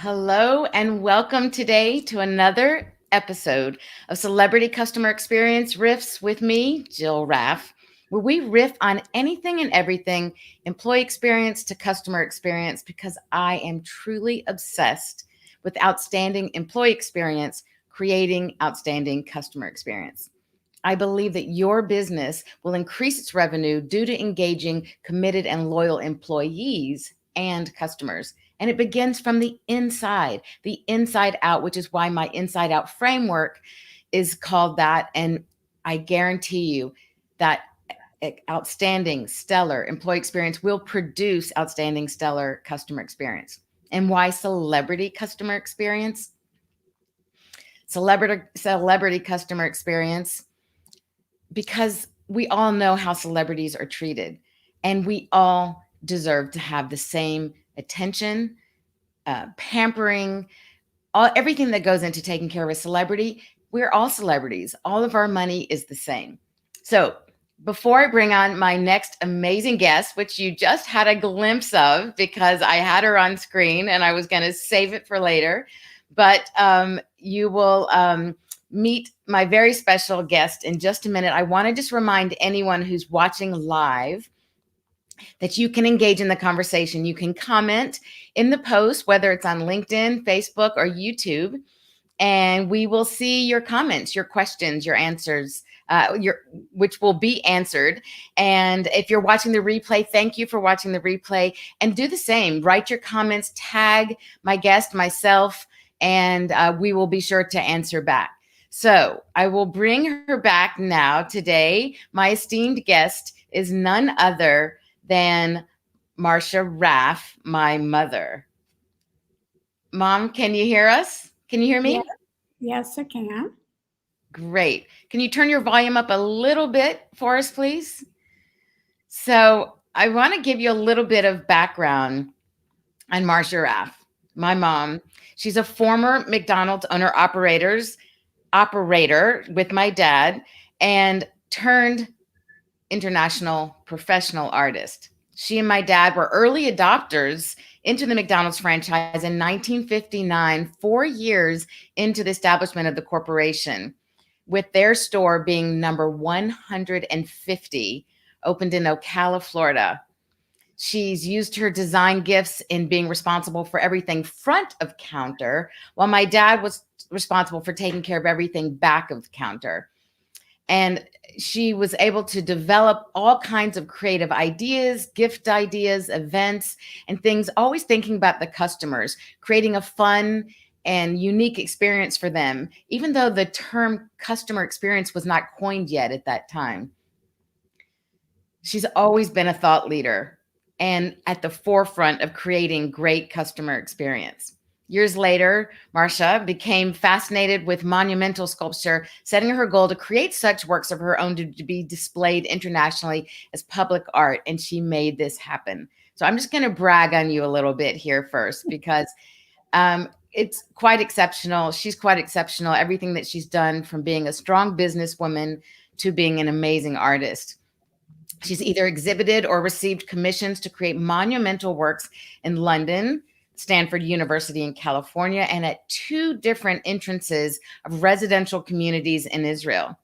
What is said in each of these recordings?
Hello and welcome today to another episode of Celebrity Customer Experience Riffs with me, Jill Raff, where we riff on anything and everything employee experience to customer experience because I am truly obsessed with outstanding employee experience, creating outstanding customer experience. I believe that your business will increase its revenue due to engaging committed and loyal employees and customers. And it begins from the inside out, which is why my inside out framework is called that. And I guarantee you that outstanding, stellar employee experience will produce outstanding, stellar customer experience. And why celebrity customer experience? Celebrity customer experience, because we all know how celebrities are treated, and we all deserve to have the same attention, pampering, everything that goes into taking care of a celebrity. We're all celebrities. All of our money is the same. So before I bring on my next amazing guest, which you just had a glimpse of because I had her on screen and I was going to save it for later, but you will meet my very special guest in just a minute. I want to just remind anyone who's watching live that you can engage in the conversation. You can comment in the post, whether it's on LinkedIn, Facebook, or YouTube, and we will see your comments, your questions, your answers, which will be answered. And if you're watching the replay, thank you for watching the replay, and do the same. Write your comments, tag my guest, myself, and we will be sure to answer back. So I will bring her back now today. My esteemed guest is none other than Marcia Raff, my mother. Mom, can you hear us? Can you hear me? Yeah. Yes, I can. Great. Can you turn your volume up a little bit for us, please? So I want to give you a little bit of background on Marcia Raff, my mom. She's a former McDonald's operator with my dad and turned international professional artist. She and my dad were early adopters into the McDonald's franchise in 1959, 4 years into the establishment of the corporation, with their store being number 150, opened in Ocala, Florida. She's used her design gifts in being responsible for everything front of counter, while my dad was responsible for taking care of everything back of the counter. And she was able to develop all kinds of creative ideas, gift ideas, events, and things, always thinking about the customers, creating a fun and unique experience for them, even though the term customer experience was not coined yet at that time. She's always been a thought leader and at the forefront of creating great customer experience. Years later, Marcia became fascinated with monumental sculpture, setting her goal to create such works of her own to be displayed internationally as public art, and she made this happen. So I'm just going to brag on you a little bit here first, because it's quite exceptional. She's quite exceptional. Everything that she's done, from being a strong businesswoman to being an amazing artist. She's either exhibited or received commissions to create monumental works in London, Stanford University in California, and at 2 different entrances of residential communities in Israel.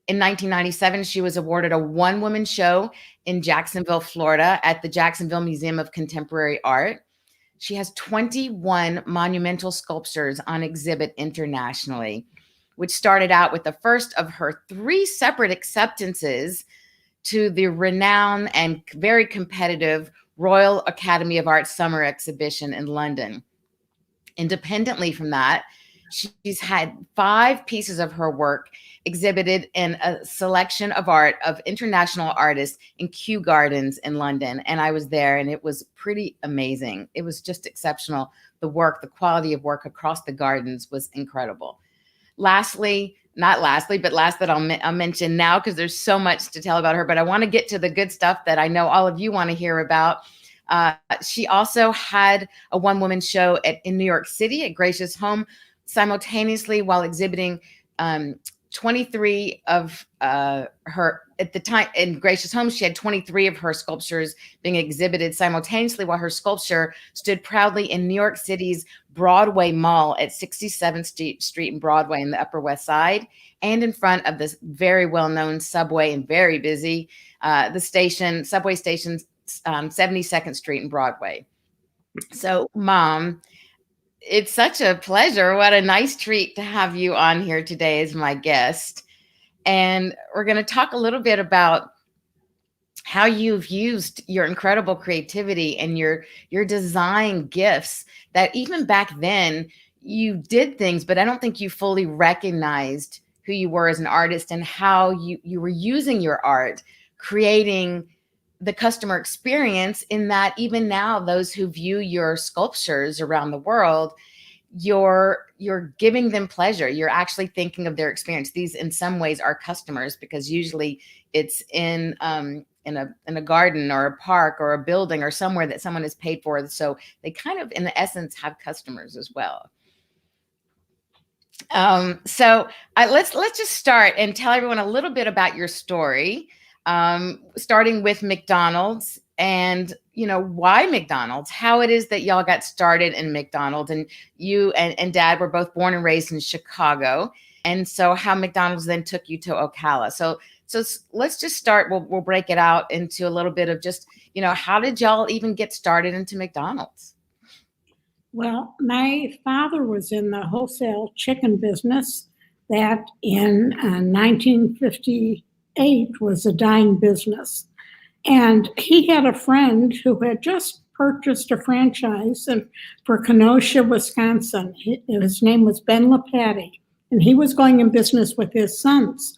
In 1997, she was awarded a one-woman show in Jacksonville, Florida at the Jacksonville Museum of Contemporary Art. She has 21 monumental sculptures on exhibit internationally, which started out with the first of her 3 separate acceptances to the renowned and very competitive Royal Academy of Art Summer Exhibition in London. Independently from that, she's had 5 pieces of her work exhibited in a selection of art of international artists in Kew Gardens in London. And I was there, and it was pretty amazing. It was just exceptional. The work, the quality of work across the gardens was incredible. Last that I'll mention now, because there's so much to tell about her, but I want to get to the good stuff that I know all of you want to hear about. She also had a one-woman show in New York City at Gracious Home, simultaneously while exhibiting 23 of her, at the time in Gracious Homes, she had 23 of her sculptures being exhibited simultaneously while her sculpture stood proudly in New York City's Broadway Mall at 67th Street and Broadway in the Upper West Side, and in front of this very well-known subway and very busy, subway station, 72nd Street and Broadway. So, Mom, it's such a pleasure. What a nice treat to have you on here today as my guest. And we're going to talk a little bit about how you've used your incredible creativity and your design gifts that even back then you did things, but I don't think you fully recognized who you were as an artist and how you were using your art, creating the customer experience, in that even now, those who view your sculptures around the world, you're giving them pleasure. You're actually thinking of their experience. These in some ways are customers, because usually it's in a garden or a park or a building or somewhere that someone has paid for. So they kind of, in the essence, have customers as well. So let's just start and tell everyone a little bit about your story, starting with McDonald's, and why McDonald's, how it is that y'all got started in McDonald's, and you and Dad were both born and raised in Chicago, and so how McDonald's then took you to Ocala. So let's just start. We'll break it out into a little bit of just how did y'all even get started into McDonald's? Well, my father was in the wholesale chicken business that in 1958 was a dying business. And he had a friend who had just purchased a franchise for Kenosha, Wisconsin. His name was Ben LaPatty, and he was going in business with his sons.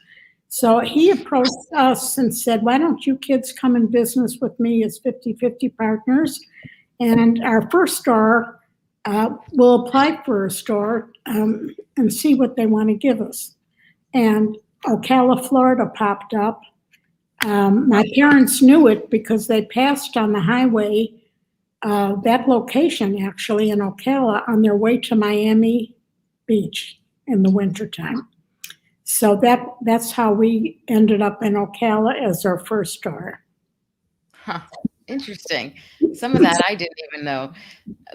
So he approached us and said, why don't you kids come in business with me as 50-50 partners? And our first store, we'll apply for a store and see what they want to give us. And Ocala, Florida popped up. My parents knew it because they passed on the highway, that location actually in Ocala, on their way to Miami Beach in the wintertime. So that's how we ended up in Ocala as our first store. Huh. Interesting. Some of that I didn't even know,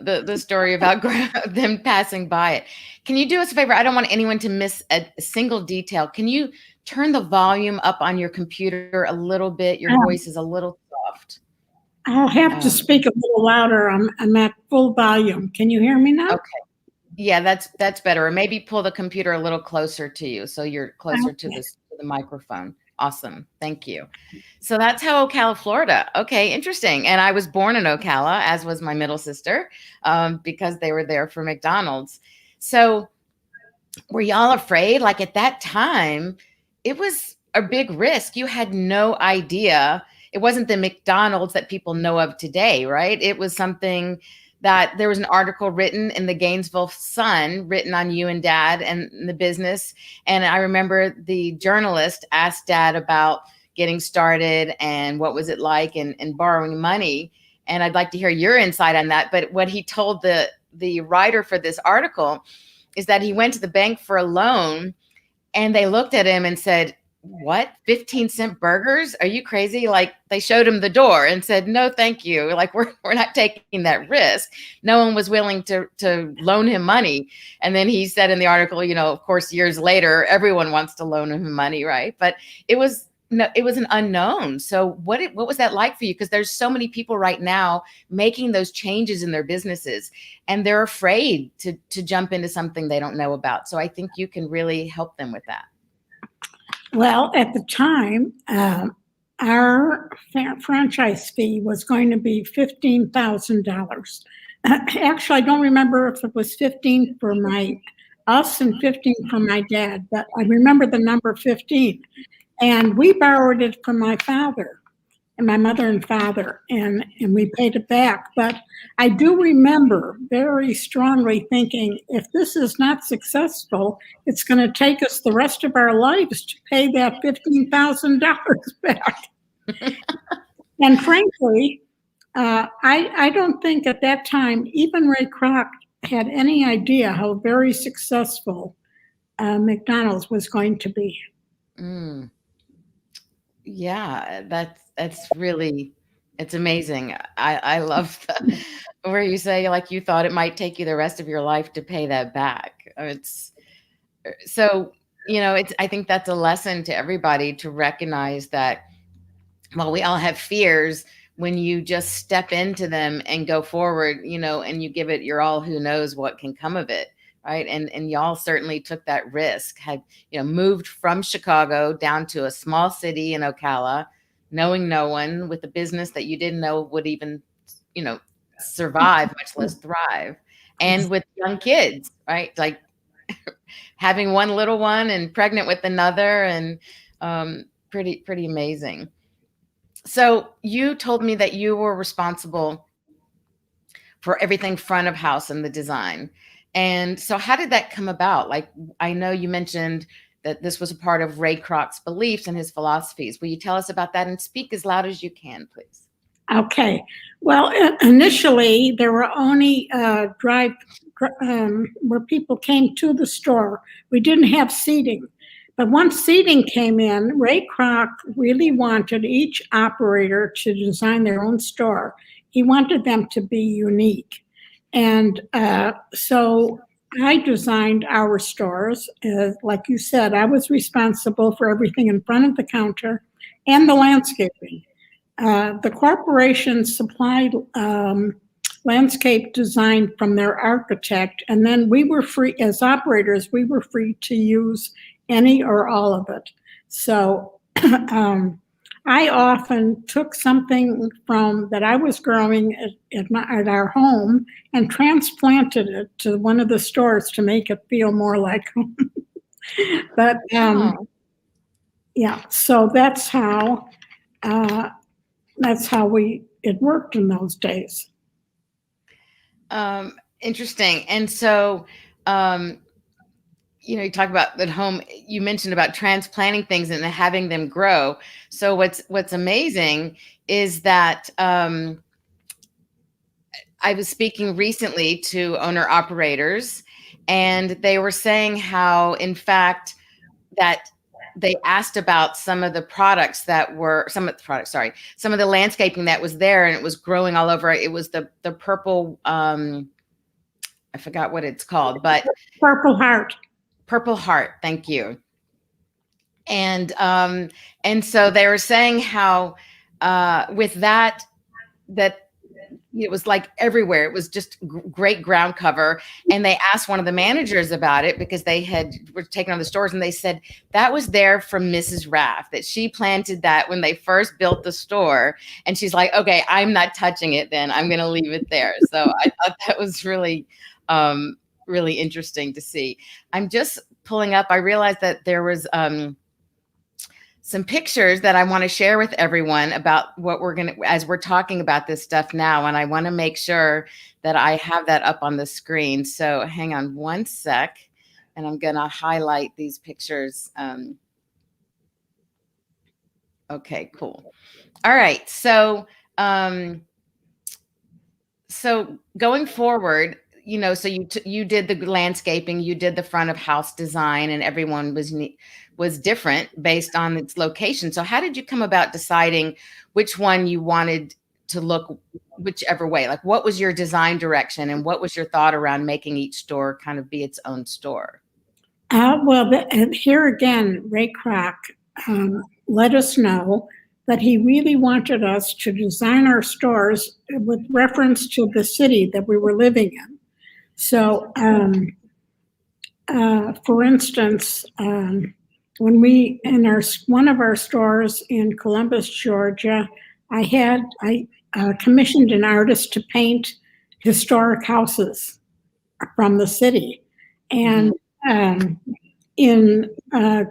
the story about them passing by it. Can you do us a favor? I don't want anyone to miss a single detail. Can you turn the volume up on your computer a little bit? Your voice is a little soft. I'll have to speak a little louder. I'm at full volume. Can you hear me now? Okay. Yeah, that's better. Or maybe pull the computer a little closer to you so you're closer to the microphone. Awesome. Thank you. So that's how Ocala, Florida. Okay, interesting. And I was born in Ocala, as was my middle sister, because they were there for McDonald's. So were y'all afraid? Like at that time, it was a big risk. You had no idea. It wasn't the McDonald's that people know of today, right? It was something that there was an article written in the Gainesville Sun, written on you and Dad and the business. And I remember the journalist asked Dad about getting started and what was it like and borrowing money. And I'd like to hear your insight on that. But what he told the writer for this article is that he went to the bank for a loan and they looked at him and said, what, 15-cent burgers? Are you crazy? Like they showed him the door and said, no, thank you. Like we're not taking that risk. No one was willing to loan him money. And then he said in the article, of course, years later, everyone wants to loan him money, right? But it was an unknown. So what was that like for you? Because there's so many people right now making those changes in their businesses and they're afraid to jump into something they don't know about. So I think you can really help them with that. Well, at the time, our franchise fee was going to be $15,000. Actually, I don't remember if it was 15 for us and 15 for my dad, but I remember the number 15. And we borrowed it from my father and my mother and father, and we paid it back. But I do remember very strongly thinking, if this is not successful, it's going to take us the rest of our lives to pay that $15,000 back. And frankly, I don't think at that time, even Ray Kroc had any idea how very successful McDonald's was going to be. Mm. Yeah, that's really, it's amazing. I love where you say like you thought it might take you the rest of your life to pay that back. It's so, it's, I think that's a lesson to everybody to recognize that while we all have fears, when you just step into them and go forward, and you give it your all, who knows what can come of it, right? And y'all certainly took that risk, had, moved from Chicago down to a small city in Ocala, knowing no one, with a business that you didn't know would even, survive, much less thrive, and with young kids, right? Like having one little one and pregnant with another, and pretty amazing. So you told me that you were responsible for everything front of house and the design. And so how did that come about? Like, I know you mentioned that this was a part of Ray Kroc's beliefs and his philosophies. Will you tell us about that and speak as loud as you can, please? Okay. Well, initially there were only where people came to the store. We didn't have seating. But once seating came in, Ray Kroc really wanted each operator to design their own store. He wanted them to be unique. And so I designed our stores. Like you said, I was responsible for everything in front of the counter and the landscaping. The corporation supplied landscape design from their architect, and then we were free, as operators, we were free to use any or all of it. So I often took something from that I was growing at our home and transplanted it to one of the stores to make it feel more like home. But yeah, so that's how it worked in those days. Interesting. And so, you talk about at home, you mentioned about transplanting things and having them grow. So what's amazing is that I was speaking recently to owner operators, and they were saying how, in fact, that they asked about some of the landscaping that was there, and it was growing all over. It was the purple, I forgot what it's called, but Purple Heart. Purple Heart. Thank you. And so they were saying how with that it was like everywhere. It was just great ground cover. And they asked one of the managers about it because they were taking on the stores, and they said that was there from Mrs. Raff, that she planted that when they first built the store. And she's like, okay, I'm not touching it then. I'm going to leave it there. So I thought that was really, really interesting to see. I'm just pulling up. I realized that there was some pictures that I want to share with everyone about what as we're talking about this stuff now. And I want to make sure that I have that up on the screen. So hang on one sec, and I'm going to highlight these pictures. Okay, cool. All right. So, so going forward, so you did the landscaping, you did the front of house design, and everyone was different based on its location. So how did you come about deciding which one you wanted to look whichever way? Like, what was your design direction, and what was your thought around making each store kind of be its own store? And here again, Ray Kroc let us know that he really wanted us to design our stores with reference to the city that we were living in. So, for instance, when one of our stores in Columbus, Georgia, I commissioned an artist to paint historic houses from the city. And in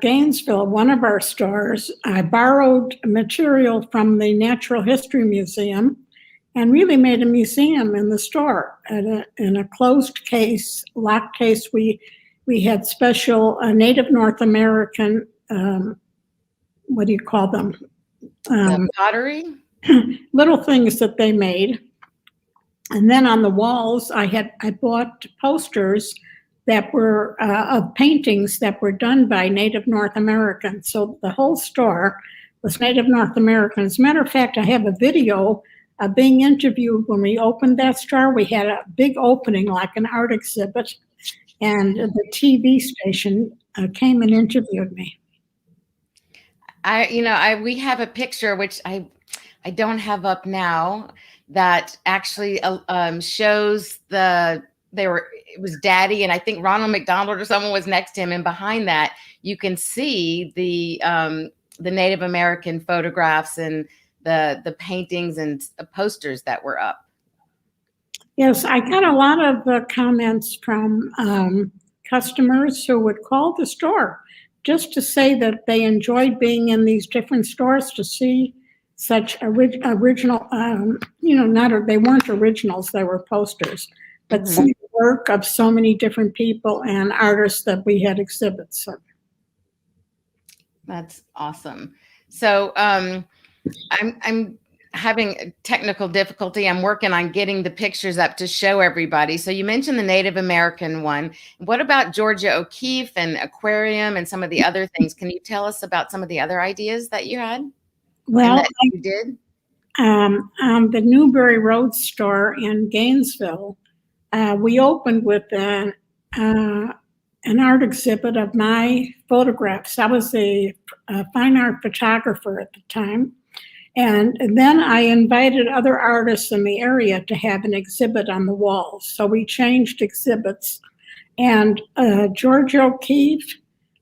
Gainesville, one of our stores, I borrowed material from the Natural History Museum and really made a museum in the store. In a closed case, locked case, we had special Native North American, what do you call them? Pottery? Little things that they made. And then on the walls, I bought posters that were of paintings that were done by Native North Americans. So the whole store was Native North American. As a matter of fact, I have a video of being interviewed when we opened that store. We had a big opening, like an art exhibit, and the TV station came and interviewed me. We have a picture which I don't have up now that actually shows it was Daddy, and I think Ronald McDonald or someone was next to him, and behind that you can see the Native American photographs and the paintings and posters that were up. Yes, I got a lot of comments from customers who would call the store just to say that they enjoyed being in these different stores to see such original, they weren't originals, they were posters, but see the work of so many different people and artists that we had exhibits of. That's awesome. So I'm having technical difficulty. I'm working on getting the pictures up to show everybody. So you mentioned the Native American one. What about Georgia O'Keeffe and aquarium and some of the other things? Can you tell us about some of the other ideas that you had? Well, that you did? The Newbury Road store in Gainesville, we opened with an art exhibit of my photographs. I was a fine art photographer at the time. And then I invited other artists in the area to have an exhibit on the walls. So we changed exhibits. And Georgia O'Keeffe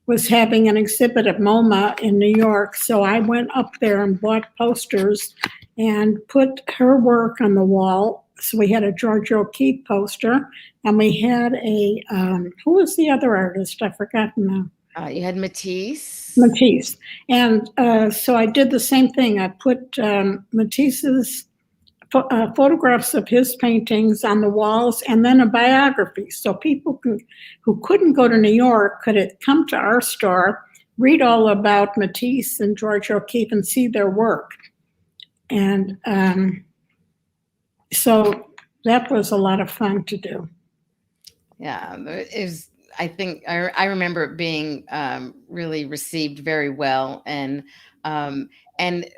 was having an exhibit at MoMA in New York. So I went up there and bought posters and put her work on the wall. So we had a Georgia O'Keeffe poster, and we had who was the other artist? I've forgotten now. You had Matisse. Matisse. And so I did the same thing. I put Matisse's photographs of his paintings on the walls, and then a biography. So people who couldn't go to New York could come to our store, read all about Matisse and Georgia O'Keeffe, and see their work. And so that was a lot of fun to do. Yeah, I think I remember it being really received very well. And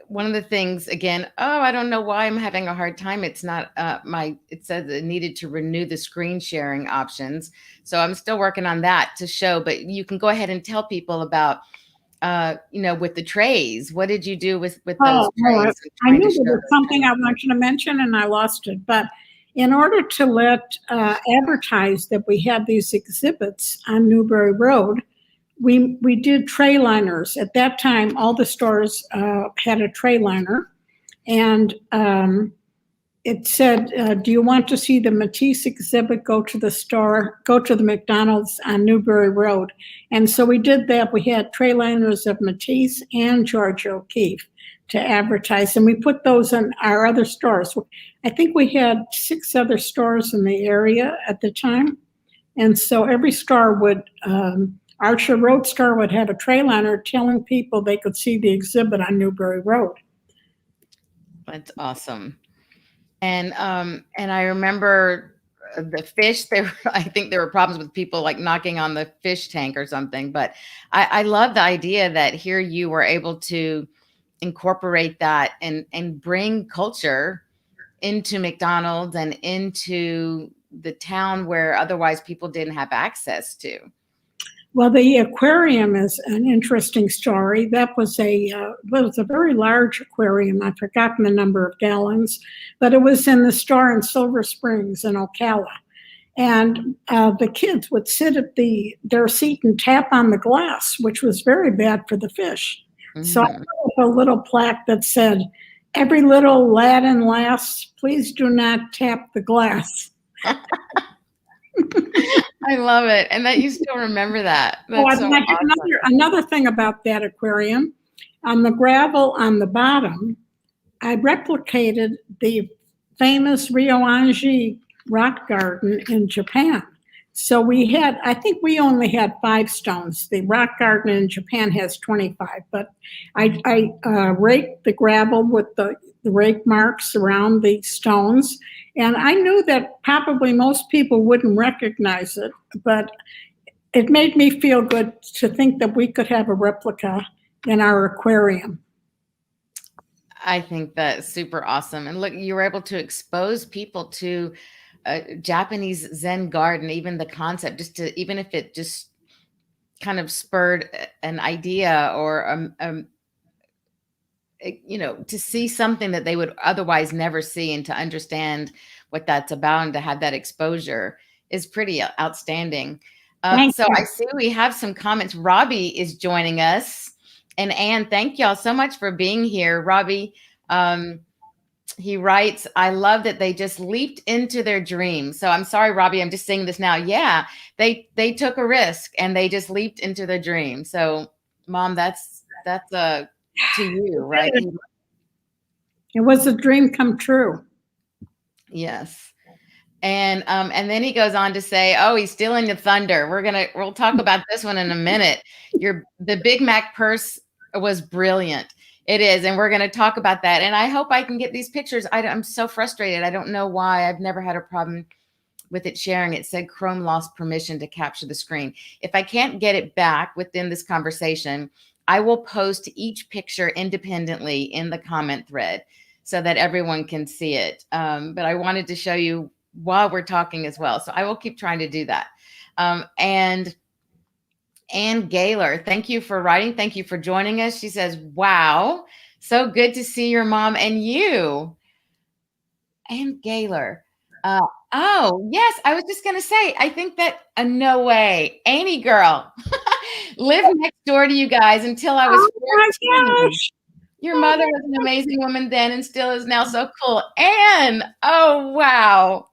one of the things, again, I don't know why I'm having a hard time. It's not it says it needed to renew the screen sharing options. So I'm still working on that to show, but you can go ahead and tell people about, with the trays. What did you do with those trays? I knew there was something I wanted to mention and I lost it, but in order to let advertise that we had these exhibits on Newbury Road, we did tray liners. At that time, all the stores had a tray liner, and it said, do you want to see the Matisse exhibit? Go to the McDonald's on Newbury Road. And so we did that. We had tray liners of Matisse and Georgia O'Keeffe to advertise, and we put those in our other stores. I think we had 6 other stores in the area at the time. And so every store would, Archer Road store would have a tray liner telling people they could see the exhibit on Newbury Road. That's awesome. And I remember the fish, I think there were problems with people like knocking on the fish tank or something, but I love the idea that here you were able to incorporate that and bring culture into McDonald's and into the town where otherwise people didn't have access to. Well, the aquarium is an interesting story. That was a very large aquarium. I've forgotten the number of gallons, but it was in the store in Silver Springs in Ocala. And the kids would sit at their seat and tap on the glass, which was very bad for the fish. Mm-hmm. So I put a little plaque that said, "Every little lad and lass, please do not tap the glass." I love it. And that you still remember that. That's so awesome. Another thing about that aquarium, on the gravel on the bottom, I replicated the famous Ryoanji rock garden in Japan. So I think we only had 5 stones. The rock garden in Japan has 25, but I raked the gravel with the the rake marks around the stones. And I knew that probably most people wouldn't recognize it, but it made me feel good to think that we could have a replica in our aquarium. I think that's super awesome. And look, you were able to expose people to a Japanese Zen garden, even the concept, even if it just kind of spurred an idea or to see something that they would otherwise never see, and to understand what that's about and to have that exposure is pretty outstanding. So I see we have some comments. Robbie is joining us. And Anne, thank y'all so much for being here. Robbie, he writes, I love that they just leaped into their dreams. So I'm sorry, Robbie, I'm just saying this now. Yeah, they took a risk and they just leaped into their dream. So Mom, that's to you, right? It was a dream come true. Yes. And then he goes on to say, oh, he's stealing the thunder. We'll talk about this one in a minute. The Big Mac purse was brilliant. It is. And we're going to talk about that. And I hope I can get these pictures. I'm so frustrated. I don't know why. I've never had a problem with it sharing. It said Chrome lost permission to capture the screen. If I can't get it back within this conversation, I will post each picture independently in the comment thread so that everyone can see it. But I wanted to show you while we're talking as well. So I will keep trying to do that. And Ann Gaylor, thank you for writing. Thank you for joining us. She says, wow, so good to see your mom and you. Ann Gaylor. Oh, yes, I was just going to say, I think that, no way, Annie girl, lived next door to you guys until I was 14. Your mother was an amazing woman then and still is now. So cool. Anne, oh, wow.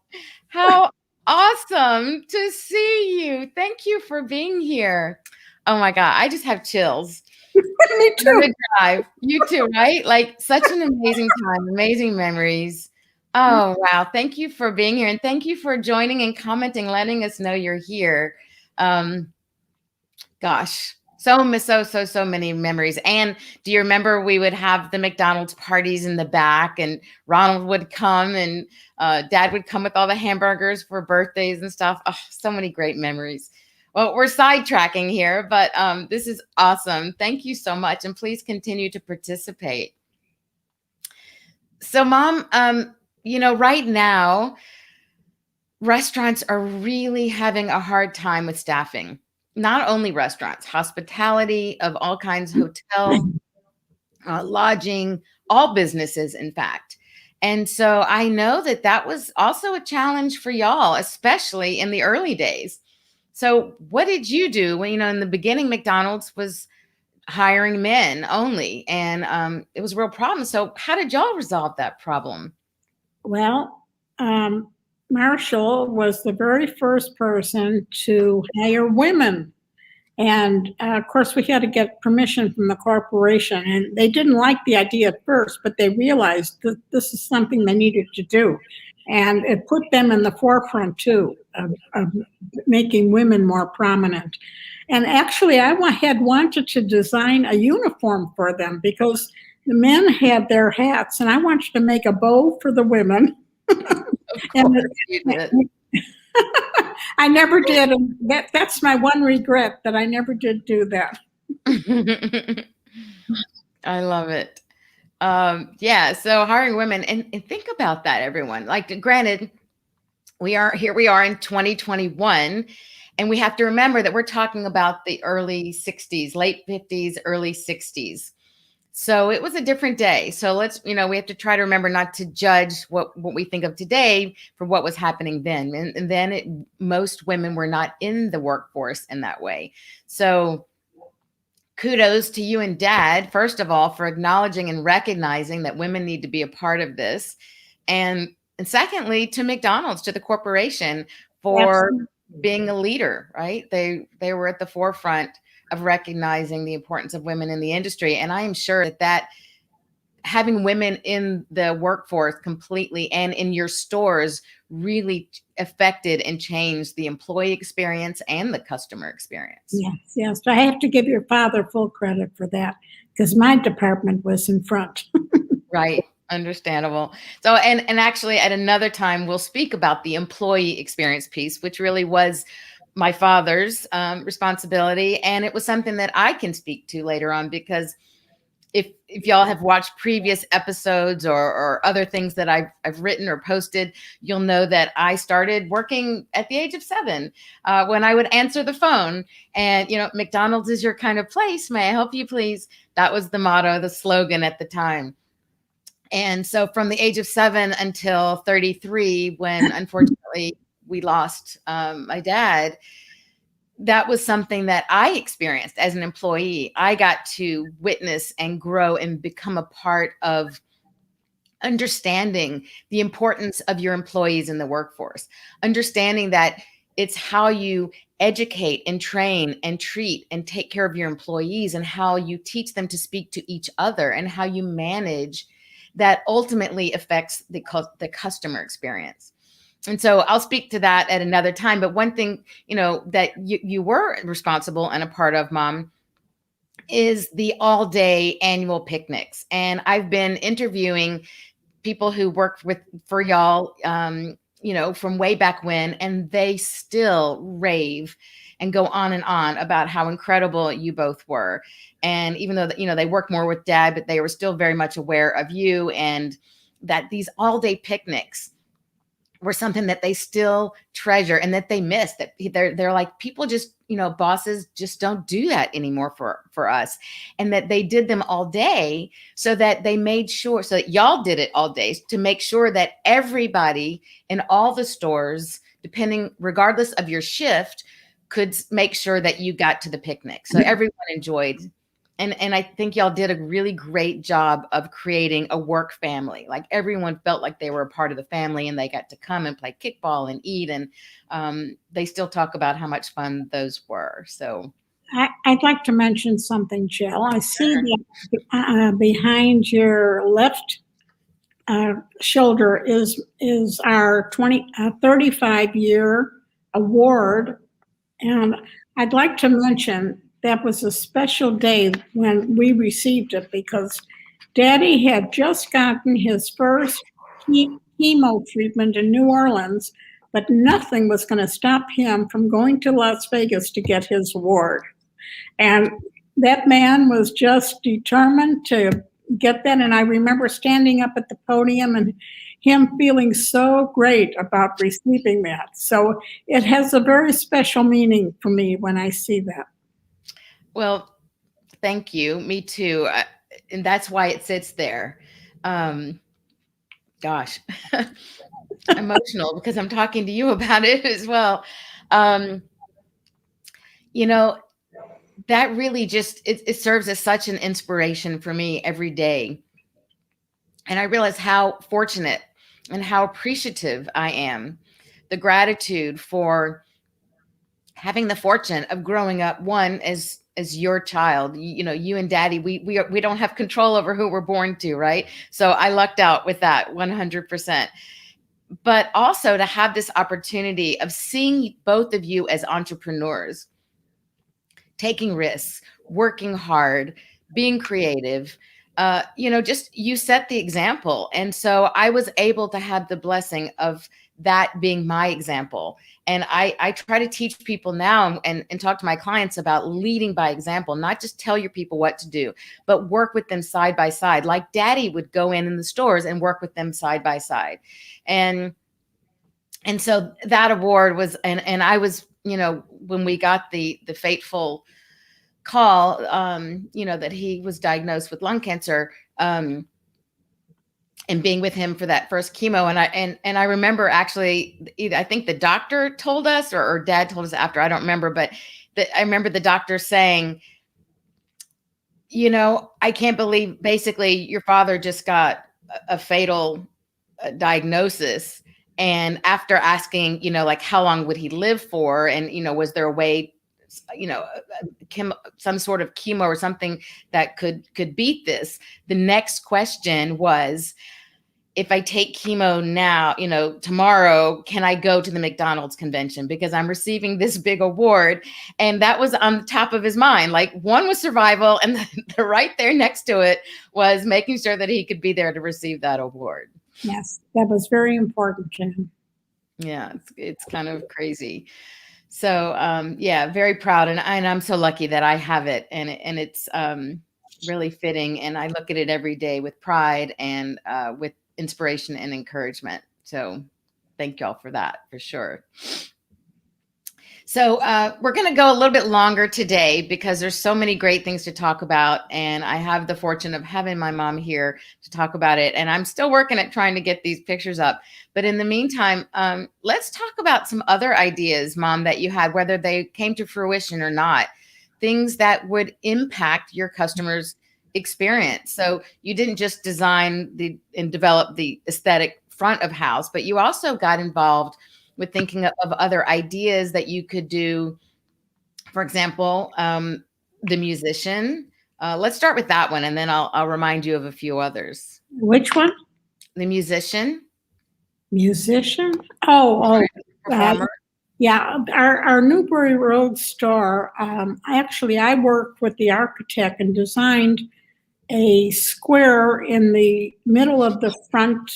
How awesome to see you. Thank you for being here. Oh my God, I just have chills. Me too. You too, right? Like such an amazing time, amazing memories. Oh, wow. Thank you for being here. And thank you for joining and commenting, letting us know you're here. Gosh, so many memories. And do you remember we would have the McDonald's parties in the back, and Ronald would come and Dad would come with all the hamburgers for birthdays and stuff. Oh, so many great memories. Well, we're sidetracking here, but this is awesome. Thank you so much. And please continue to participate. So Mom, right now, restaurants are really having a hard time with staffing. Not only restaurants, hospitality of all kinds, hotel, lodging, all businesses, in fact. And so I know that was also a challenge for y'all, especially in the early days. So what did you do when, in the beginning, McDonald's was hiring men only, and it was a real problem. So how did y'all resolve that problem? Well, Marshall was the very first person to hire women. And of course, we had to get permission from the corporation. And they didn't like the idea at first, but they realized that this is something they needed to do. And it put them in the forefront, too, of making women more prominent. And actually, I had wanted to design a uniform for them because the men had their hats, and I wanted to make a bow for the women. I never did. And that's my one regret, that I never did do that. I love it. Yeah. So hiring women, and think about that, everyone. Like, granted, we are in 2021, and we have to remember that we're talking about the early 60s, late 50s, early 60s. So it was a different day. So we have to try to remember not to judge what we think of today for what was happening then. And then most women were not in the workforce in that way. So kudos to you and Dad, first of all, for acknowledging and recognizing that women need to be a part of this. And secondly, to McDonald's, to the corporation, for being a leader, right? They were at the forefront of recognizing the importance of women in the industry. And I am sure that having women in the workforce completely and in your stores really affected and changed the employee experience and the customer experience. Yes. I have to give your father full credit for that, because my department was in front. Right. Understandable. So, and actually, at another time, we'll speak about the employee experience piece, which really was my father's responsibility, and it was something that I can speak to later on because if y'all have watched previous episodes or other things that I've written or posted, you'll know that I started working at the age of 7 when I would answer the phone. And, McDonald's is your kind of place. May I help you, please? That was the motto, the slogan at the time. And so from the age of 7 until 33, when unfortunately we lost my dad, that was something that I experienced as an employee. I got to witness and grow and become a part of understanding the importance of your employees in the workforce, understanding that it's how you educate and train and treat and take care of your employees and how you teach them to speak to each other and how you manage that ultimately affects the customer experience. And so I'll speak to that at another time. But one thing, that you were responsible and a part of, Mom, is the all day annual picnics. And I've been interviewing people who worked for y'all, from way back when, and they still rave and go on and on about how incredible you both were. And even though, they worked more with Dad, but they were still very much aware of you, and that these all day picnics were something that they still treasure and that they miss, that they're like, people just, bosses just don't do that anymore for us. And that they did them all day so that they made sure, so that y'all did it all day to make sure that everybody in all the stores, regardless of your shift, could make sure that you got to the picnic. So everyone enjoyed. And I think y'all did a really great job of creating a work family. Like everyone felt like they were a part of the family and they got to come and play kickball and eat. And they still talk about how much fun those were. So I'd like to mention something, Jill. I see that behind your left shoulder is our 35-year award. And I'd like to mention that was a special day when we received it because Daddy had just gotten his first chemo treatment in New Orleans, but nothing was going to stop him from going to Las Vegas to get his award. And that man was just determined to get that. And I remember standing up at the podium and him feeling so great about receiving that. So it has a very special meaning for me when I see that. Well, thank you. Me too. And that's why it sits there. Gosh, emotional because I'm talking to you about it as well. That really just, it serves as such an inspiration for me every day. And I realize how fortunate and how appreciative I am, the gratitude for having the fortune of growing up, one, as your child. You and Daddy, we don't have control over who we're born to, right? So I lucked out with that 100%. But also to have this opportunity of seeing both of you as entrepreneurs, taking risks, working hard, being creative, just you set the example. And so I was able to have the blessing of that being my example. And I try to teach people now and talk to my clients about leading by example, not just tell your people what to do, but work with them side by side, like Daddy would go in the stores and work with them side by side. And so that award was, and I was, when we got the fateful call, that he was diagnosed with lung cancer, and being with him for that first chemo. And I remember actually, I think the doctor told us or Dad told us after, I don't remember, but I remember the doctor saying, I can't believe basically your father just got a fatal diagnosis. And after asking, like how long would he live for? And, was there a way, some sort of chemo or something that could beat this? The next question was, if I take chemo now, tomorrow, can I go to the McDonald's convention because I'm receiving this big award? And that was on the top of his mind. Like, one was survival, and the right there next to it was making sure that he could be there to receive that award. Yes, that was very important to him. Yeah, it's kind of crazy. So yeah, very proud, and I'm so lucky that I have it, and it's really fitting, and I look at it every day with pride and with inspiration and encouragement. So thank y'all for that, for sure. So we're going to go a little bit longer today because there's so many great things to talk about, and I have the fortune of having my mom here to talk about it, and I'm still working at trying to get these pictures up. But in the meantime, let's talk about some other ideas, Mom, that you had, whether they came to fruition or not, things that would impact your customers' experience. So you didn't just design and develop the aesthetic front of house, but you also got involved with thinking of other ideas that you could do. For example, the musician. Let's start with that one, and then I'll remind you of a few others. Which one? The musician. Musician? Oh, performer. Yeah, our Newbury Road store. I worked with the architect and designed a square in the middle of the front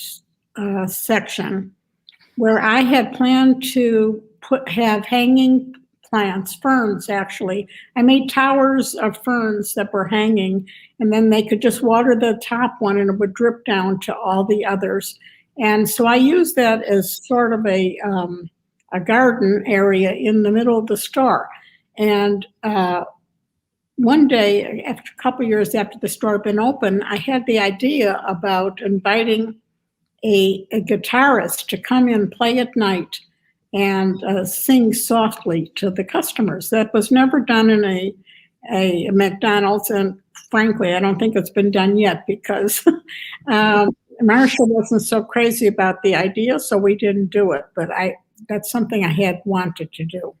section, where I had planned to have hanging plants, ferns actually. I made towers of ferns that were hanging, and then they could just water the top one and it would drip down to all the others. And so I used that as sort of a garden area in the middle of the store. And one day, after a couple of years after the store had been open, I had the idea about inviting a guitarist to come in, play at night, and sing softly to the customers. That was never done in a McDonald's, and frankly, I don't think it's been done yet because Marcia wasn't so crazy about the idea, so we didn't do it. But that's something I had wanted to do.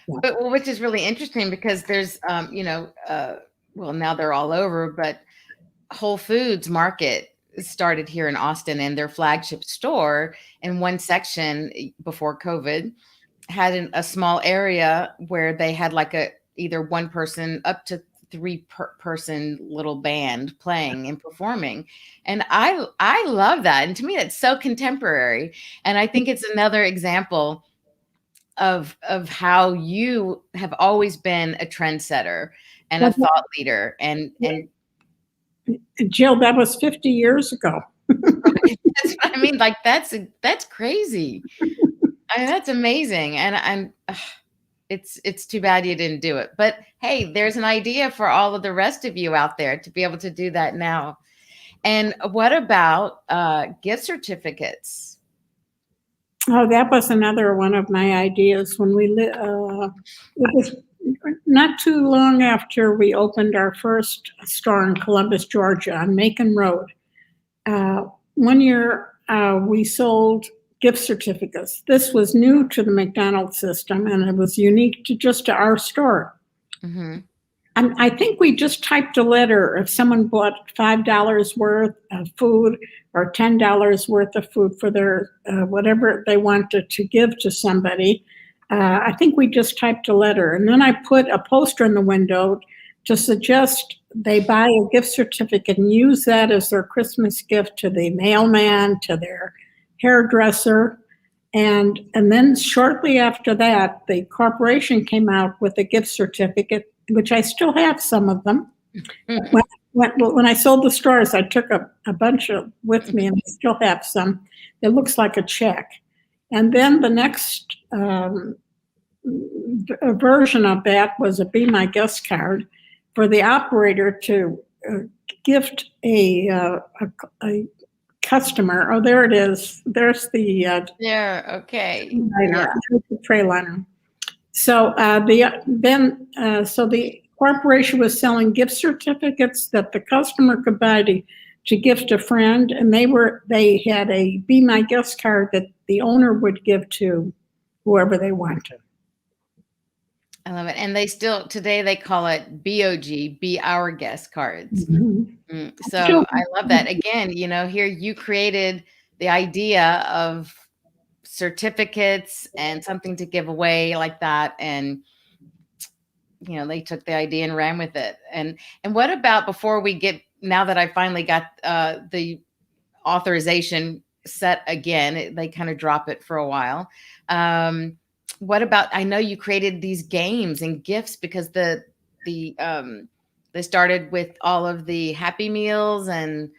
Yeah. But which is really interesting because there's, well, now they're all over, but Whole Foods Market started here in Austin, and their flagship store in one section before COVID had a small area where they had like either one person up to three person little band playing and performing. And I love that. And to me, that's so contemporary. And I think it's another example of how you have always been a trendsetter and a thought leader. And Jill, that was 50 years ago. That's what I mean. Like, that's crazy. I mean, that's amazing. And it's too bad you didn't do it. But hey, there's an idea for all of the rest of you out there to be able to do that now. And what about gift certificates? Oh, that was another one of my ideas when it was not too long after we opened our first store in Columbus, Georgia on Macon Road. One year we sold gift certificates. This was new to the McDonald's system, and it was unique to our store. Mm-hmm. And I think we just typed a letter. If someone bought $5 worth of food or $10 worth of food for their whatever they wanted to give to somebody, I think we just typed a letter. And then I put a poster in the window to suggest they buy a gift certificate and use that as their Christmas gift to the mailman, to their hairdresser. And then shortly after that, the corporation came out with a gift certificate, which I still have some of them. Mm-hmm. When I sold the stores, I took a bunch with me, and I still have some. It looks like a check. And then the next version of that was a Be My Guest card for the operator to gift a customer. Oh, there it is. There's the okay. Liner, the tray liner. So the corporation was selling gift certificates that the customer could buy to gift a friend, and they had a Be My Guest card that the owner would give to whoever they wanted. I love it. And today they call it BOG, Be Our Guest cards. Mhm. So I love that. Again, here you created the idea of certificates and something to give away like that. And, they took the idea and ran with it. And what about now that I finally got the authorization set again, they kind of drop it for a while. What about, I know you created these games and gifts because they started with all of the Happy Meals and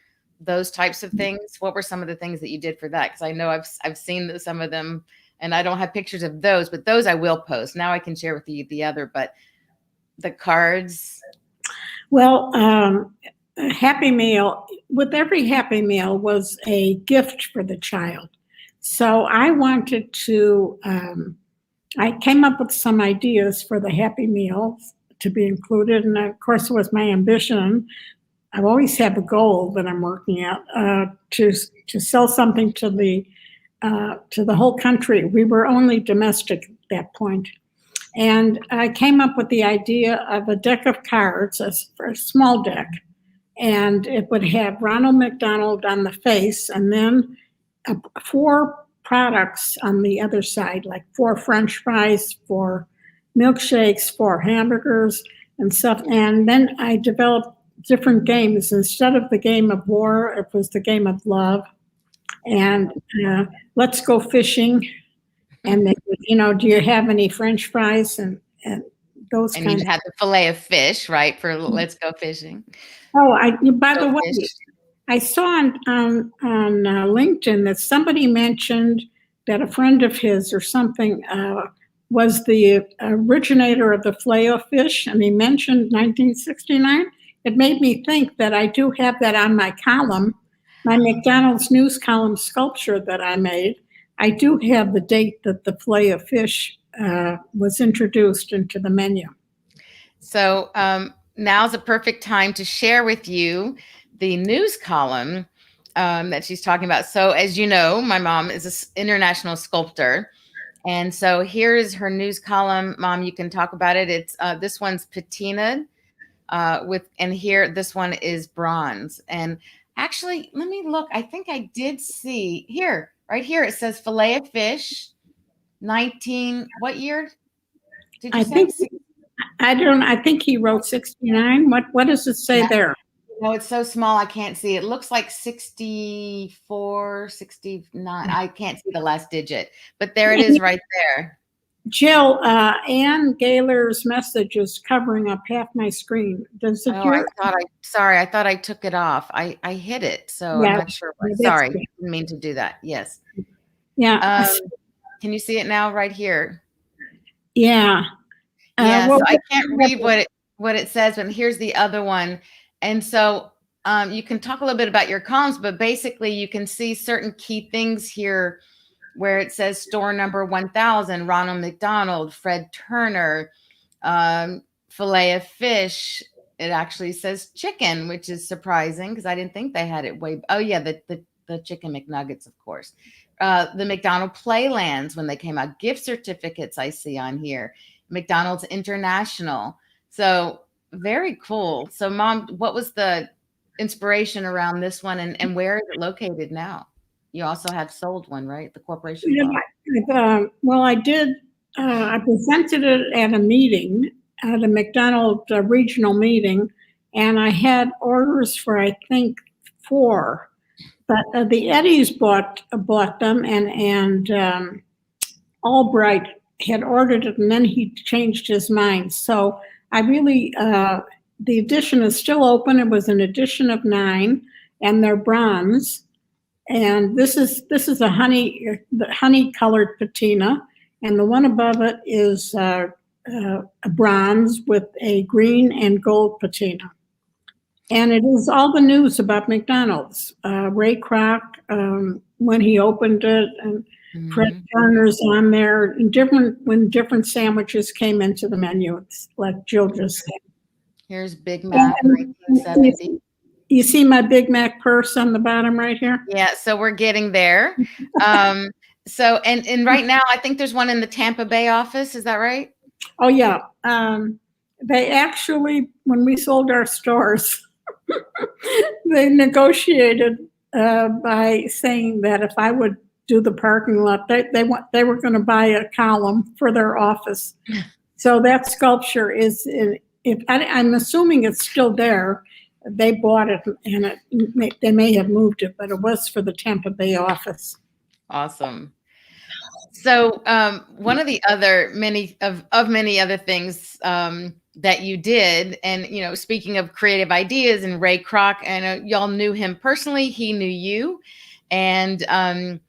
those types of things. What were some of the things that you did for that? Because I know I've seen some of them, and I don't have pictures of those, but those I will post. Now I can share with you the other, but the cards. Well, Happy Meal, with every Happy Meal was a gift for the child. So I wanted to, I came up with some ideas for the Happy Meals to be included. And of course, it was my ambition. I always have a goal that I'm working at to sell something to the whole country. We were only domestic at that point. And I came up with the idea of a deck of cards, a small deck, and it would have Ronald McDonald on the face, and then 4 products on the other side, like 4 French fries, 4 milkshakes, 4 hamburgers, and stuff. And then I developed different games. Instead of the game of war, it was the game of love. And let's go fishing. And they, do you have any French fries and those And kinds you had the fillet of fish, right? For let's go fishing. Oh, by the Go way, fish. I saw on LinkedIn that somebody mentioned that a friend of his or something was the originator of the fillet of fish, and he mentioned 1969. It made me think that I do have that on my column, my McDonald's news column sculpture that I made. I do have the date that the fillet of fish was introduced into the menu. So now's a perfect time to share with you the news column that she's talking about. So as you know, my mom is an international sculptor. And so here's her news column. Mom, you can talk about it. It's this one's patinaed and here, this one is bronze. And actually, let me look. I think I did see here, right here, it says fillet of fish, what year did you say? I think he wrote 69. What does it say there? No, it's so small I can't see. It looks like 64, 69. I can't see the last digit, but there it is right there. Jill, Ann Gaylor's message is covering up half my screen. Does it I thought I took it off. I hit it, so I'm not sure. Sorry, didn't mean to do that. Yes. Yeah. Can you see it now right here? Yeah. So I can't read what it says, but here's the other one. And so you can talk a little bit about your columns, but basically you can see certain key things here where it says store number 1000, Ronald McDonald, Fred Turner, fillet of fish. It actually says chicken, which is surprising because I didn't think they had it the chicken McNuggets, of course. The McDonald Playlands when they came out, gift certificates I see on here, McDonald's International. So very cool. So Mom, what was the inspiration around this one and where is it located now? You also have sold one, right? The corporation. Well, I did. I presented it at a meeting, at a McDonald's regional meeting, and I had orders for, I think, 4. But the Eddies bought them, and Albright had ordered it, and then he changed his mind. So I really, the edition is still open. It was an edition of 9, and they're bronze. And this is a honey colored patina, and the one above it is a bronze with a green and gold patina. And it is all the news about McDonald's. Ray Kroc, when he opened it, and Fred Turner's on there, and when different sandwiches came into the menu. It's like Jill just said. Here's Big Mac, 1970. You see my Big Mac purse on the bottom right here? Yeah, so we're getting there. So and right now, I think there's one in the Tampa Bay office. Is that right? Oh, yeah. They actually, when we sold our stores, they negotiated by saying that if I would do the parking lot, they were going to buy a column for their office. So that sculpture is, I'm assuming it's still there. They bought it and they may have moved it, but it was for the Tampa Bay office. Awesome. So one of the other many other things that you did, and speaking of creative ideas, and Ray Kroc, and y'all knew him personally. He knew you, and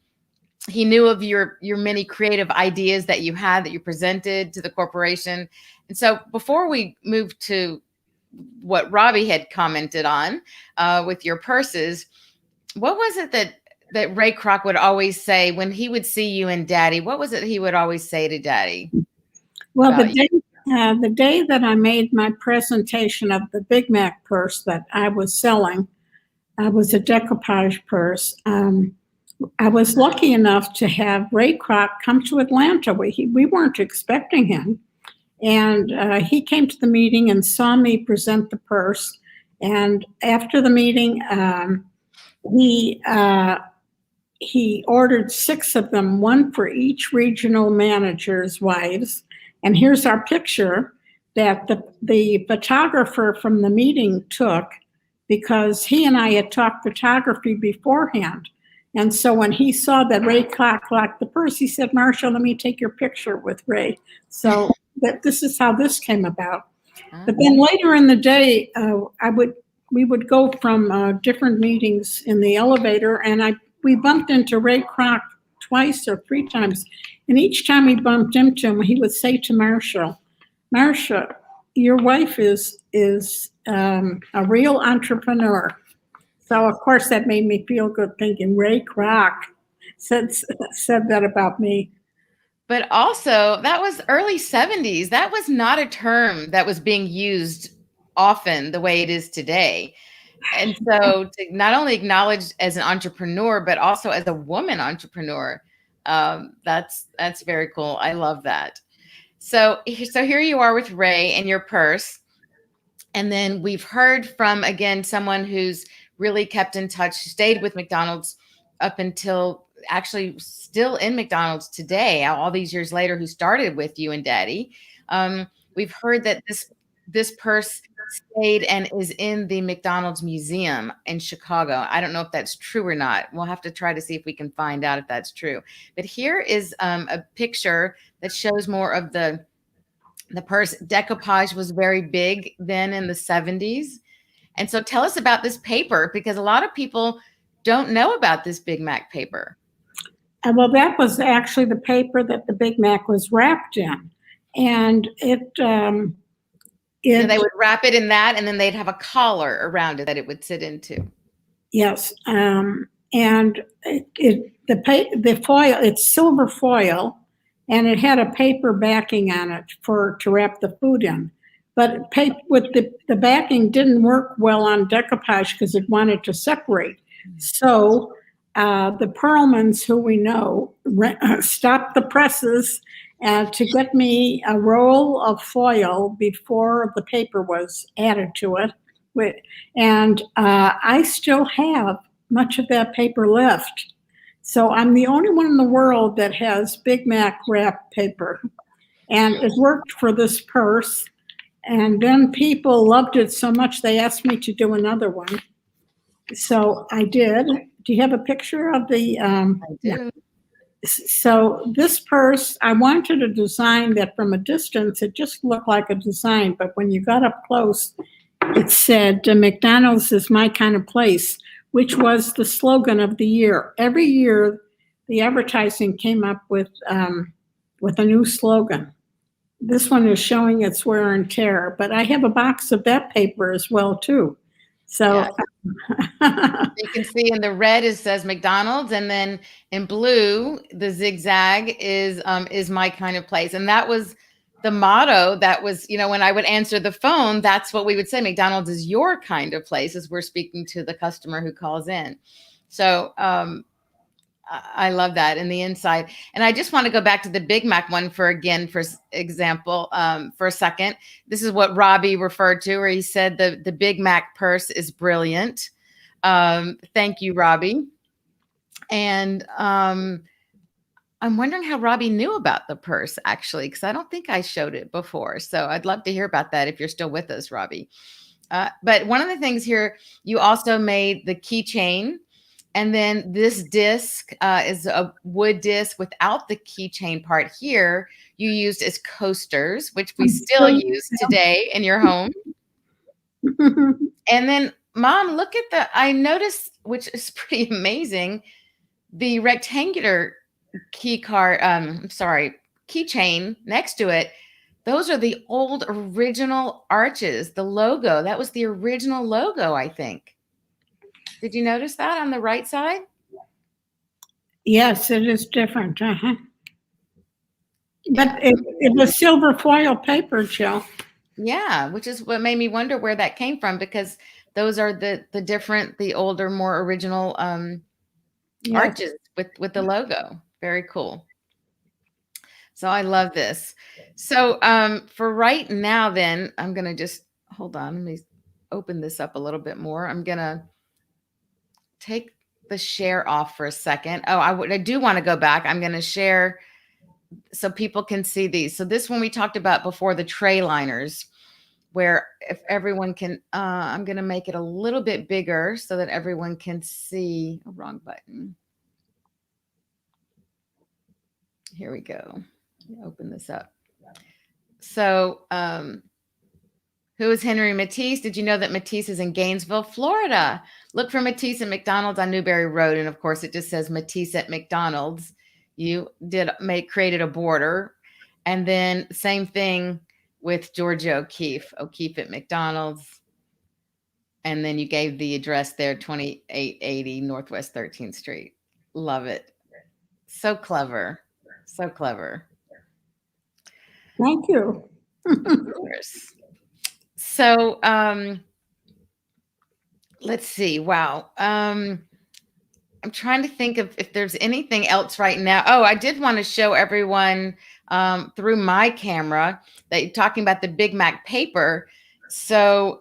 he knew of your many creative ideas that you had that you presented to the corporation. And so before we move to what Robbie had commented on with your purses, what was it that Ray Kroc would always say when he would see you and Daddy? What was it he would always say to Daddy? Well, the day that I made my presentation of the Big Mac purse that I was selling, was a decoupage purse. I was lucky enough to have Ray Kroc come to Atlanta. We weren't expecting him. And he came to the meeting and saw me present the purse. And after the meeting, he ordered 6 of them, one for each regional manager's wives. And here's our picture that the photographer from the meeting took, because he and I had talked photography beforehand. And so when he saw that Ray Kroc liked the purse, he said, "Marcia, let me take your picture with Ray." So this is how this came about. But then later in the day, we would go from different meetings in the elevator, and we bumped into Ray Kroc twice or 3 times. And each time we bumped into him, he would say to Marcia, "Your wife is a real entrepreneur." So of course that made me feel good, thinking Ray Kroc said that about me. But also, that was early 70s. That was not a term that was being used often the way it is today. And so to not only acknowledge as an entrepreneur, but also as a woman entrepreneur, that's very cool. I love that. So here you are with Ray and your purse. And then we've heard from, again, someone who's really kept in touch, stayed with McDonald's up until actually still in McDonald's today, all these years later, who started with you and Daddy. We've heard that this purse stayed and is in the McDonald's Museum in Chicago. I don't know if that's true or not. We'll have to try to see if we can find out if that's true. But here is a picture that shows more of the purse. Decoupage was very big then in the 70s. And so tell us about this paper, because a lot of people don't know about this Big Mac paper. Well, that was actually the paper that the Big Mac was wrapped in. And they would wrap it in that, and then they'd have a collar around it that it would sit into. Yes. And the foil, it's silver foil, and it had a paper backing on it to wrap the food in. But with the backing didn't work well on decoupage because it wanted to separate. So the Perlmans, who we know, stopped the presses to get me a roll of foil before the paper was added to it. And I still have much of that paper left. So I'm the only one in the world that has Big Mac wrap paper. And it worked for this purse. And then people loved it so much they asked me to do another one. So I did. Do you have a picture of the? I do. Yeah. So this purse, I wanted a design that from a distance, it just looked like a design. But when you got up close, it said, "McDonald's is my kind of place," which was the slogan of the year. Every year, the advertising came up with a new slogan. This one is showing its wear and tear, but I have a box of that paper as well, too. So you can see in the red, it says McDonald's, and then in blue, the zigzag is my kind of place. And that was the motto that was, when I would answer the phone, that's what we would say. McDonald's is your kind of place, as we're speaking to the customer who calls in. So I love that in the inside. And I just want to go back to the Big Mac one for example, for a second. This is what Robbie referred to, where he said the Big Mac purse is brilliant. Thank you, Robbie. And I'm wondering how Robbie knew about the purse, actually, because I don't think I showed it before. So I'd love to hear about that if you're still with us, Robbie. But one of the things here, you also made the keychain. And then this disc is a wood disc without the keychain part here. You used as coasters, which we still use today in your home. And then, Mom, look at I noticed, which is pretty amazing, the rectangular keychain next to it. Those are the old original arches, the logo. That was the original logo, I think. Did you notice that on the right side? Yes, it is different. But it was silver foil paper, Jill. Yeah, which is what made me wonder where that came from, because those are the older, more original arches with the logo. Very cool. So I love this. So for right now, then I'm going to just hold on. Let me open this up a little bit more. I'm going to take the share off for a second. Oh, I do want to go back. I'm going to share so people can see these. So this one we talked about before, the tray liners, where if everyone can, I'm going to make it a little bit bigger so that everyone can see. Oh, wrong button. Here we go. Open this up. So who is Henry Matisse? Did you know that Matisse is in Gainesville, Florida? Look for Matisse at McDonald's on Newberry Road. And of course, it just says Matisse at McDonald's. You created a border. And then same thing with Georgia O'Keeffe at McDonald's. And then you gave the address there, 2880 Northwest 13th Street. Love it. So clever. So clever. Thank you. Of course. So let's see. Wow. I'm trying to think of if there's anything else right now. Oh, I did want to show everyone through my camera that you're talking about the Big Mac paper. So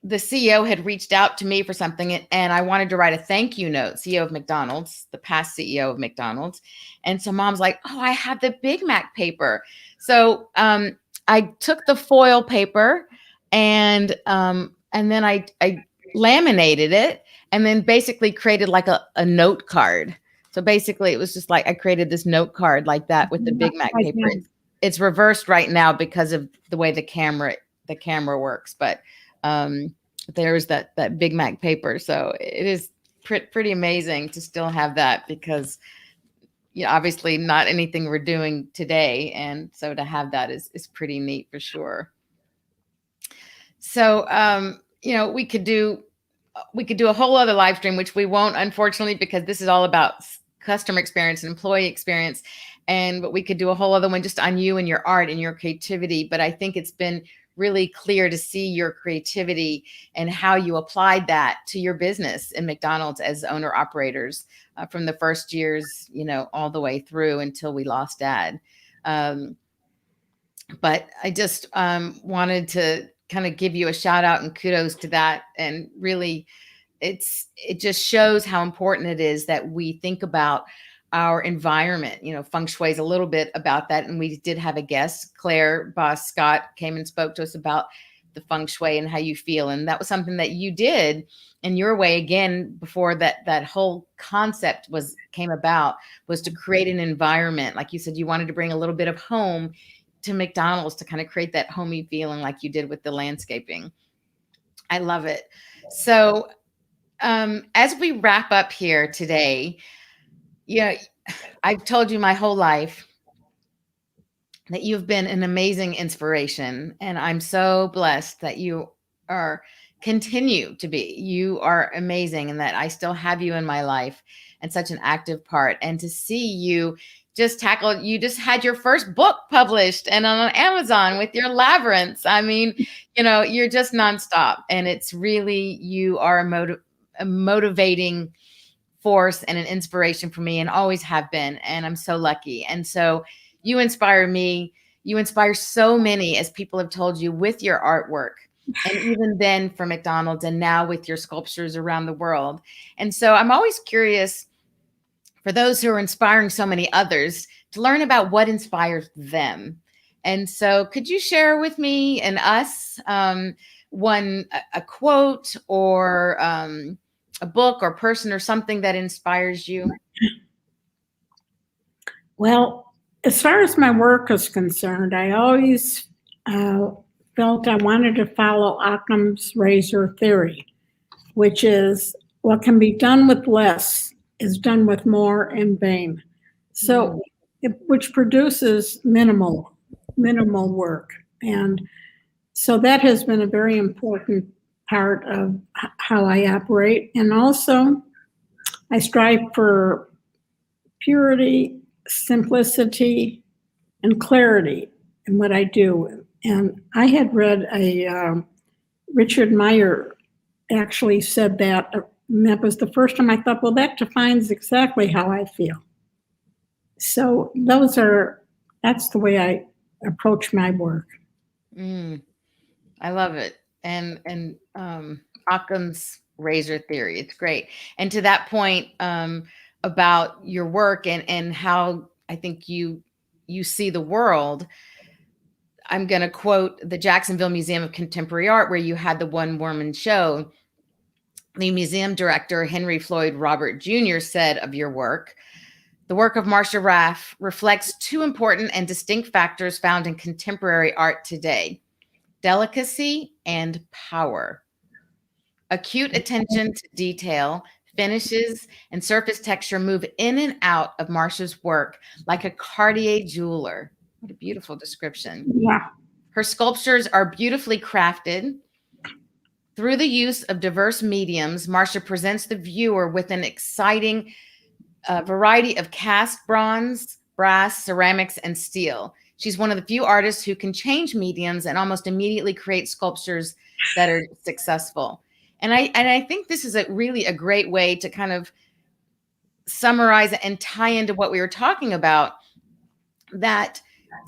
the CEO had reached out to me for something, and I wanted to write a thank you note, CEO of McDonald's, the past CEO of McDonald's. And so Mom's like, oh, I have the Big Mac paper. So I took the foil paper and then I laminated it and then basically created like a note card. So basically it was just like I created this note card like that with the Big Mac paper. It's reversed right now because of the way the camera works, but there's that Big Mac paper. So it is pretty amazing to still have that, because obviously not anything we're doing today. And so to have that is pretty neat for sure. So, we could do a whole other live stream, which we won't, unfortunately, because this is all about customer experience and employee experience. But we could do a whole other one just on you and your art and your creativity. But I think it's been really clear to see your creativity and how you applied that to your business in McDonald's as owner operators from the first years, all the way through until we lost Dad. But I just wanted to kind of give you a shout out and kudos to that. And really, it just shows how important it is that we think about our environment. Feng Shui is a little bit about that. And we did have a guest, Claire Boss Scott, came and spoke to us about the Feng Shui and how you feel. And that was something that you did in your way, again, before that whole concept came about, was to create an environment. Like you said, you wanted to bring a little bit of home to McDonald's to kind of create that homey feeling like you did with the landscaping. I love it. So as we wrap up here today, I've told you my whole life that you've been an amazing inspiration. And I'm so blessed that you continue to be. You are amazing, and that I still have you in my life and such an active part. And to see you just had your first book published and on Amazon with your labyrinths. I mean, you're just nonstop. And it's really, you are a motivating force and an inspiration for me and always have been. And I'm so lucky. And so you inspire me. You inspire so many, as people have told you, with your artwork. And even then for McDonald's, and now with your sculptures around the world. And so I'm always curious, for those who are inspiring so many others, to learn about what inspires them. And so could you share with me and us a quote or a book or person or something that inspires you? Well, as far as my work is concerned, I always felt I wanted to follow Occam's razor theory, which is what can be done with less is done with more in vain. So, which produces minimal work. And so that has been a very important part of how I operate. And also, I strive for purity, simplicity, and clarity in what I do. And I had read Richard Meyer actually said that, and that was the first time I thought, well, that defines exactly how I feel. So that's the way I approach my work. I love it. And Occam's razor theory, it's great. And to that point, about your work and how I think you see the world, I'm going to quote the Jacksonville Museum of Contemporary Art, where you had the one woman show. The museum director, Henry Floyd Robert Jr., said of your work, the work of Marcia Raff reflects two important and distinct factors found in contemporary art today: delicacy and power. Acute attention to detail, finishes, and surface texture move in and out of Marcia's work like a Cartier jeweler. What a beautiful description. Yeah. Her sculptures are beautifully crafted. Through the use of diverse mediums, Marcia presents the viewer with an exciting variety of cast bronze, brass, ceramics, and steel. She's one of the few artists who can change mediums and almost immediately create sculptures that are successful. And I think this is really a great way to kind of summarize and tie into what we were talking about, that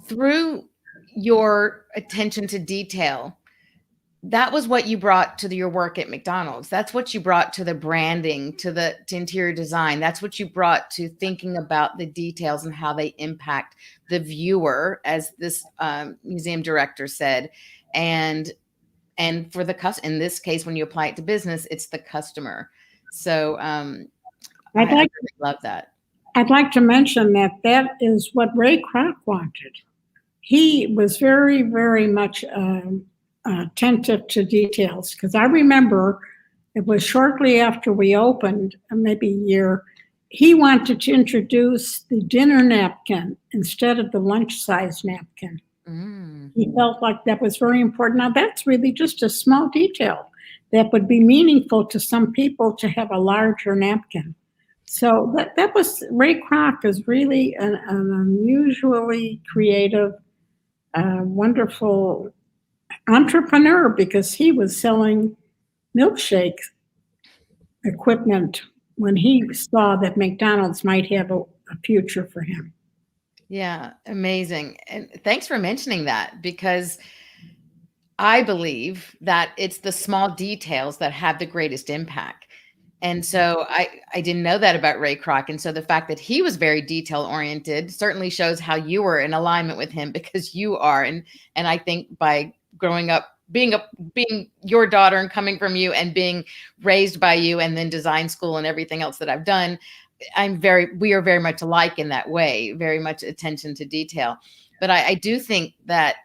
through your attention to detail, that was what you brought to your work at McDonald's. That's what you brought to the branding, to interior design. That's what you brought to thinking about the details and how they impact the viewer, as this museum director said. And for in this case, when you apply it to business, it's the customer. So I really love that. I'd like to mention that is what Ray Kroc wanted. He was very, very much attentive to details, because I remember it was shortly after we opened, maybe a year, he wanted to introduce the dinner napkin instead of the lunch size napkin. He felt like that was very important. Now, that's really just a small detail that would be meaningful to some people, to have a larger napkin. So that was, Ray Kroc is really an unusually creative, wonderful entrepreneur, because he was selling milkshake equipment when he saw that McDonald's might have a future for him. Yeah, amazing. And thanks for mentioning that, because I believe that it's the small details that have the greatest impact. And so I didn't know that about Ray Kroc. And so the fact that he was very detail oriented certainly shows how you were in alignment with him, because you are. And I think by growing up, being your daughter and coming from you and being raised by you, and then design school and everything else that I've done, we are very much alike in that way, very much attention to detail. But I do think that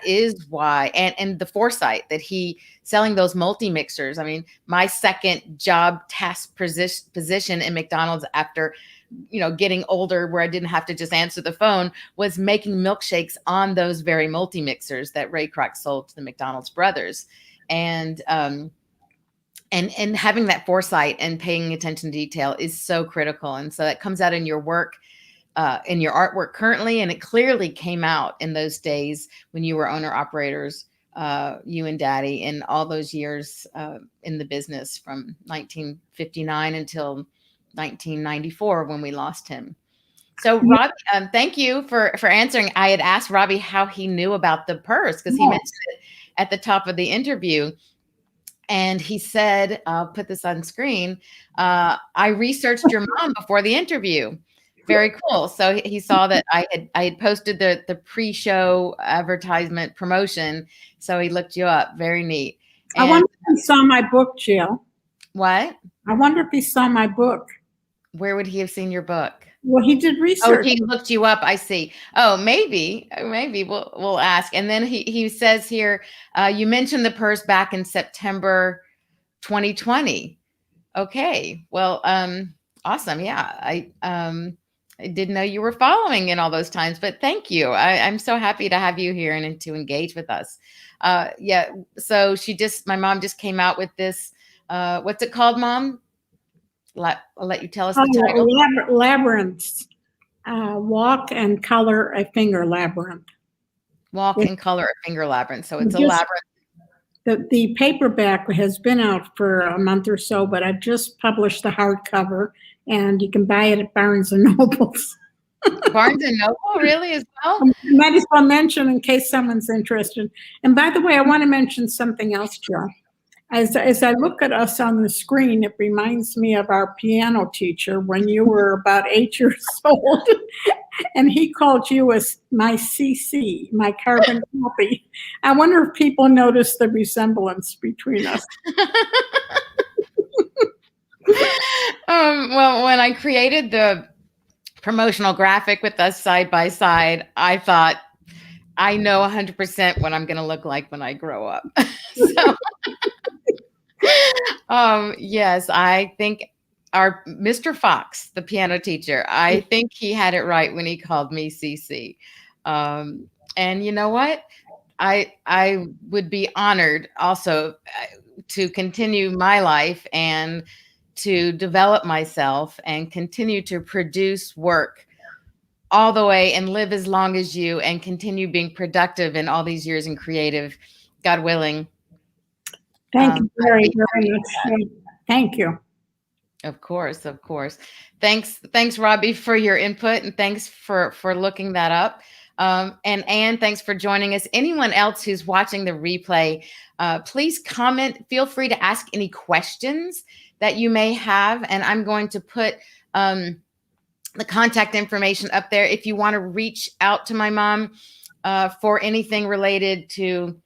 is why, and the foresight that he selling those multi-mixers. I mean, my second job task position in McDonald's after, getting older, where I didn't have to just answer the phone, was making milkshakes on those very multi-mixers that Ray Kroc sold to the McDonald's brothers. And having that foresight and paying attention to detail is so critical. And so that comes out in your work, in your artwork currently. And it clearly came out in those days when you were owner operators, you and Daddy, in all those years in the business from 1959 until 1994 when we lost him. So Robbie, thank you for answering. I had asked Robbie how he knew about the purse because he mentioned it at the top of the interview. And he said, I'll put this on screen. I researched your mom before the interview. Very cool. So he saw that I had posted the pre-show advertisement promotion. So he looked you up. Very neat. I wonder if he saw my book, Jill. What? I wonder if he saw my book. Where would he have seen your book? Well, he did research. Oh, he looked you up. I see. Oh, maybe we'll ask. And then he says here, you mentioned the purse back in September 2020. Okay. Well, awesome. Yeah. I didn't know you were following in all those times, but thank you. I'm so happy to have you here and to engage with us. Yeah. So my mom just came out with this, what's it called, Mom? I'll let you tell us the title. Labyrinths. Walk and color a finger labyrinth. Walk and color a finger labyrinth. So it's a labyrinth. The paperback has been out for a month or so, but I've just published the hardcover, and you can buy it at Barnes and Nobles. Barnes and Noble, really, as well? I might as well mention in case someone's interested. And by the way, I want to mention something else, Joe. As I look at us on the screen, it reminds me of our piano teacher when you were about 8 years old, and he called you as my CC, my carbon copy. I wonder if people notice the resemblance between us. Well, when I created the promotional graphic with us side by side, I thought, I know 100% what I'm going to look like when I grow up. So, yes, I think our Mr. Fox, the piano teacher, I think he had it right when he called me CC. And you know what? I would be honored also to continue my life and to develop myself and continue to produce work all the way and live as long as you and continue being productive in all these years and creative, God willing. Thank you very much. Thank you. Of course, of course. Thanks, Robbie, for your input, and thanks for looking that up. And Anne, thanks for joining us. Anyone else who's watching the replay, please comment. Feel free to ask any questions that you may have, and I'm going to put the contact information up there if you want to reach out to my mom for anything related to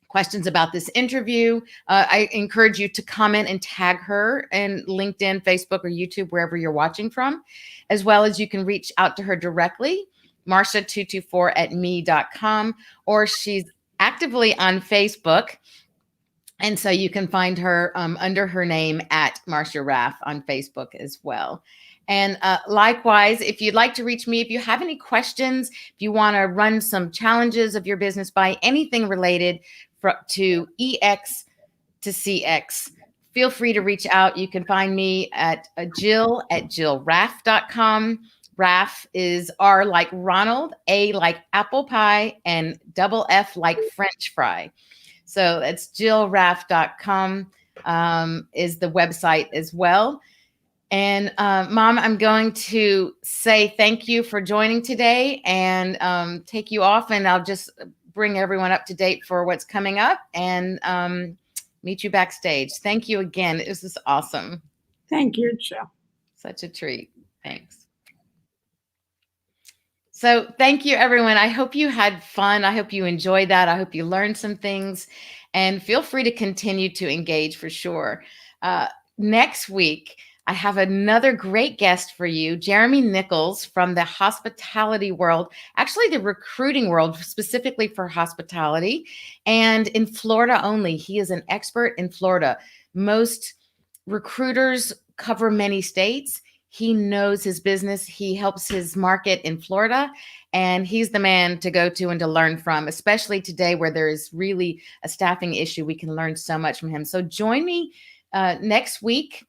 questions about this interview. I encourage you to comment and tag her in LinkedIn, Facebook, or YouTube, wherever you're watching from, as well as you can reach out to her directly, Marcia224@me.com, or she's actively on Facebook. And so you can find her under her name at Marcia Raff on Facebook as well. And likewise, if you'd like to reach me, if you have any questions, if you want to run some challenges of your business by anything related to EX to CX, feel free to reach out. You can find me at Jill@JillRaff.com. Raff is R like Ronald, A like apple pie, and double F like French fry. So that's JillRaff.com is the website as well. And Mom, I'm going to say thank you for joining today and take you off, and I'll just bring everyone up to date for what's coming up and meet you backstage. Thank you again. This is awesome. Thank you, Jill. Such a treat. Thanks. So thank you, everyone. I hope you had fun. I hope you enjoyed that. I hope you learned some things, and feel free to continue to engage for sure. Next week, I have another great guest for you, Jeremy Nichols from the hospitality world, actually the recruiting world, specifically for hospitality, and in Florida only. He is an expert in Florida. Most recruiters cover many states. He knows his business. He helps his market in Florida, and he's the man to go to and to learn from, especially today where there is really a staffing issue. We can learn so much from him. So join me next week,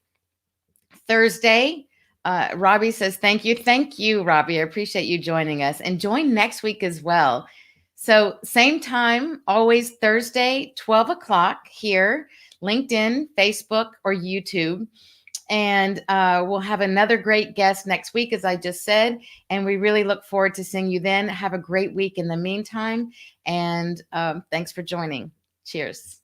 Thursday. Robbie says, thank you. Thank you, Robbie. I appreciate you joining us, and join next week as well. So same time, always Thursday, 12 o'clock here, LinkedIn, Facebook, or YouTube. And we'll have another great guest next week, as I just said. And we really look forward to seeing you then. Have a great week in the meantime. And thanks for joining. Cheers.